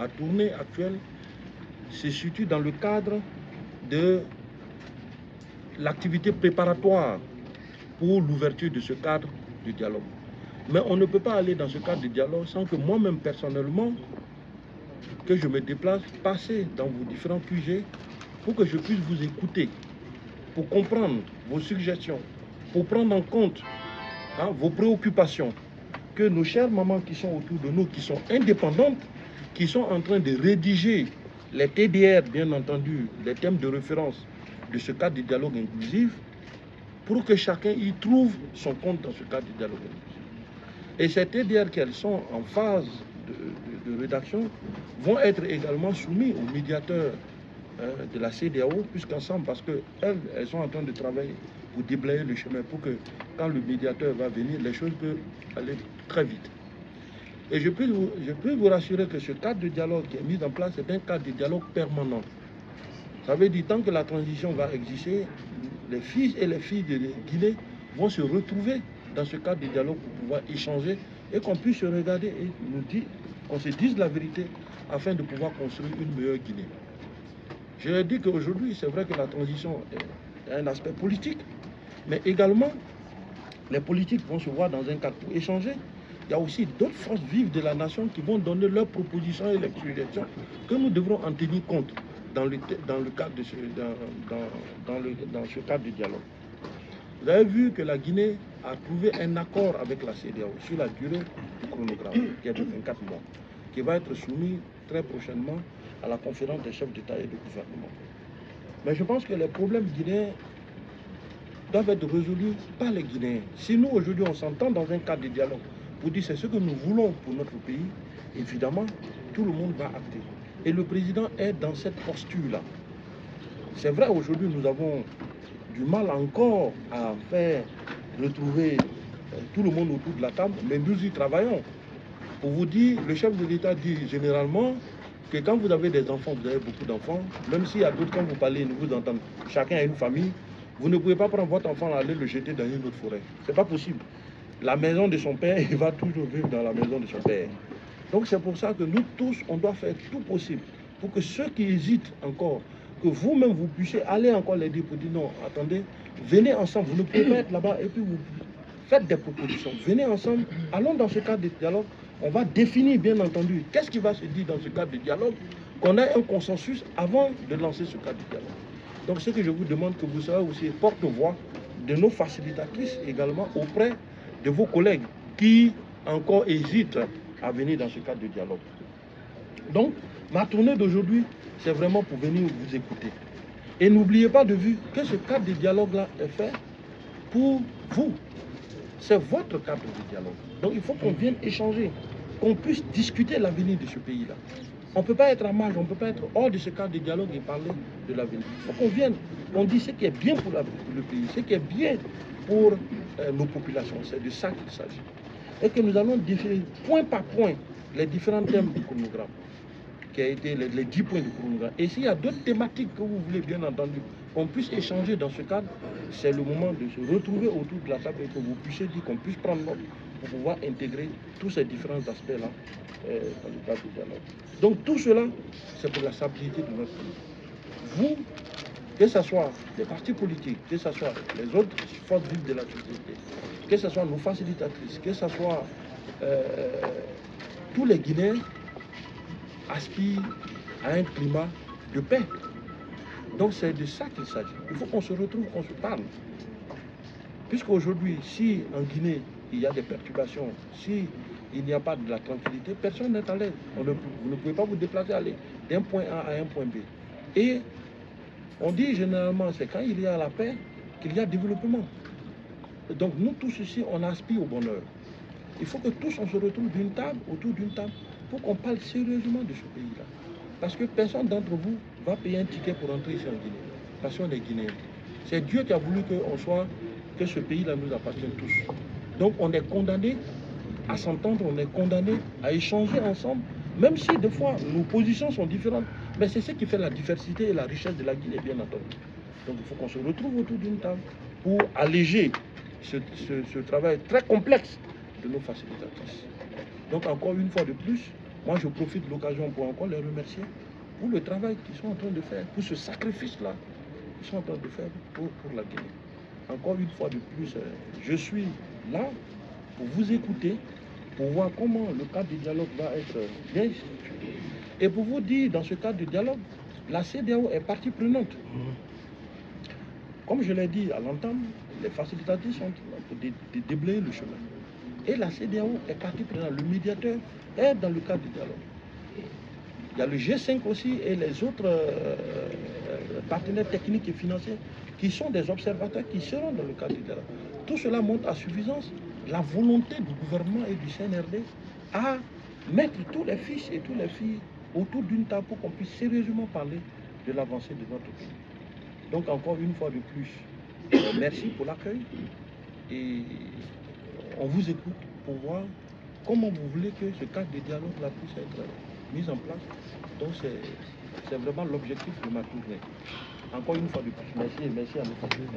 Ma tournée actuelle se situe dans le cadre de l'activité préparatoire pour l'ouverture de ce cadre de dialogue. Mais on ne peut pas aller dans ce cadre de dialogue sans que moi-même personnellement, que je me déplace, passer dans vos différents QG pour que je puisse vous écouter, pour comprendre vos suggestions, pour prendre en compte vos préoccupations, que nos chères mamans qui sont autour de nous, qui sont indépendantes, qui sont en train de rédiger les TDR, bien entendu, les thèmes de référence de ce cadre de dialogue inclusif, pour que chacun y trouve son compte dans ce cadre de dialogue inclusif. Et ces TDR, qu'elles sont en phase de rédaction, vont être également soumis aux médiateurs de la CEDEAO, puisqu'ensemble, parce qu'elles sont en train de travailler pour déblayer le chemin, pour que quand le médiateur va venir, les choses peuvent aller très vite. Et je peux vous rassurer que ce cadre de dialogue qui est mis en place, c'est un cadre de dialogue permanent. Ça veut dire, tant que la transition va exister, les fils et les filles de Guinée vont se retrouver dans ce cadre de dialogue pour pouvoir échanger et qu'on puisse se regarder et nous dire, qu'on se dise la vérité afin de pouvoir construire une meilleure Guinée. Je l'ai dit qu'aujourd'hui, c'est vrai que la transition est un aspect politique, mais également, les politiques vont se voir dans un cadre pour échanger. Il y a aussi d'autres forces vives de la nation qui vont donner leurs propositions et leurs suggestions que nous devrons en tenir compte dans le cadre de dans ce cadre de dialogue. Vous avez vu que la Guinée a trouvé un accord avec la CEDEAO sur la durée du chronogramme, qui est de 24 mois, qui va être soumis très prochainement à la conférence des chefs d'État et de gouvernement. Mais je pense que les problèmes guinéens doivent être résolus par les Guinéens. Si nous, aujourd'hui, on s'entend dans un cadre de dialogue pour dire c'est ce que nous voulons pour notre pays, évidemment, tout le monde va acter. Et le président est dans cette posture-là. C'est vrai, aujourd'hui, nous avons du mal encore à faire retrouver tout le monde autour de la table, mais nous y travaillons. Pour vous dire, le chef de l'État dit généralement que quand vous avez des enfants, vous avez beaucoup d'enfants, même s'il y a d'autres, quand vous parlez, nous vous entendez, chacun a une famille, vous ne pouvez pas prendre votre enfant et aller le jeter dans une autre forêt. Ce n'est pas possible. La maison de son père, il va toujours vivre dans la maison de son père. Donc c'est pour ça que nous tous, on doit faire tout possible pour que ceux qui hésitent encore, que vous-même vous puissiez aller encore les dire pour dire non, attendez, venez ensemble, vous ne pouvez pas être là-bas et puis vous faites des propositions. Venez ensemble, allons dans ce cadre de dialogue, on va définir bien entendu qu'est-ce qui va se dire dans ce cadre de dialogue, qu'on ait un consensus avant de lancer ce cadre de dialogue. Donc ce que je vous demande, que vous soyez aussi porte-voix de nos facilitatrices également auprès de vos collègues qui encore hésitent à venir dans ce cadre de dialogue. Donc, ma tournée d'aujourd'hui, c'est vraiment pour venir vous écouter. Et n'oubliez pas de vue que ce cadre de dialogue-là est fait pour vous. C'est votre cadre de dialogue. Donc, il faut qu'on vienne échanger, qu'on puisse discuter l'avenir de ce pays-là. On ne peut pas être à marge, on ne peut pas être hors de ce cadre de dialogue et parler de l'avenir. Il faut qu'on vienne, on dit ce qui est bien pour le pays, ce qui est bien pour nos populations. C'est de ça qu'il s'agit. Et que nous allons définir point par point les différents thèmes du chronogramme, qui a été les 10 points du chronogramme. Et s'il y a d'autres thématiques que vous voulez, bien entendu, qu'on puisse échanger dans ce cadre, c'est le moment de se retrouver autour de la table et que vous puissiez dire qu'on puisse prendre note pour pouvoir intégrer tous ces différents aspects-là dans le cadre du dialogue. Donc tout cela, c'est pour la stabilité de notre pays. Vous, que ce soit les partis politiques, que ce soit les autres forces vives de la société, que ce soit nos facilitatrices, que ce soit tous les Guinéens aspirent à un climat de paix. Donc c'est de ça qu'il s'agit. Il faut qu'on se retrouve, qu'on se parle. Puisqu'aujourd'hui, si en Guinée, il y a des perturbations, si il n'y a pas de la tranquillité, personne n'est à l'aise. Vous ne pouvez pas vous déplacer, aller d'un point A à un point B. Et on dit généralement, c'est quand il y a la paix qu'il y a développement. Donc nous tous ici, on aspire au bonheur. Il faut que tous on se retrouve autour d'une table, pour qu'on parle sérieusement de ce pays-là. Parce que personne d'entre vous va payer un ticket pour entrer ici en Guinée. Parce qu'on est Guinéens. C'est Dieu qui a voulu que ce pays-là nous appartienne tous. Donc on est condamné à s'entendre, on est condamné à échanger ensemble, même si des fois nos positions sont différentes. Mais c'est ce qui fait la diversité et la richesse de la Guinée, bien entendu. Donc il faut qu'on se retrouve autour d'une table pour alléger ce travail très complexe de nos facilitatrices. Donc encore une fois de plus, Moi, je profite de l'occasion pour encore les remercier pour le travail qu'ils sont en train de faire, pour ce sacrifice-là qu'ils sont en train de faire pour la Guinée. Encore une fois de plus, je suis là pour vous écouter, pour voir comment le cadre de dialogue va être bien structuré. Et pour vous dire, dans ce cadre de dialogue, la CEDEAO est partie prenante. Comme je l'ai dit à l'entame, les facilitateurs sont pour déblayer le chemin. Et la CEDEAO est partie prenante. Le médiateur est dans le cadre du dialogue. Il y a le G5 aussi et les autres partenaires techniques et financiers qui sont des observateurs qui seront dans le cadre du dialogue. Tout cela montre à suffisance la volonté du gouvernement et du CNRD à mettre tous les fils et toutes les filles autour d'une table pour qu'on puisse sérieusement parler de l'avancée de notre pays. Donc encore une fois de plus, merci pour l'accueil et on vous écoute pour voir comment vous voulez que ce cadre de dialogue-là puisse être mis en place. Donc c'est vraiment l'objectif de ma tournée. Encore une fois de plus, merci et merci à nos partenaires.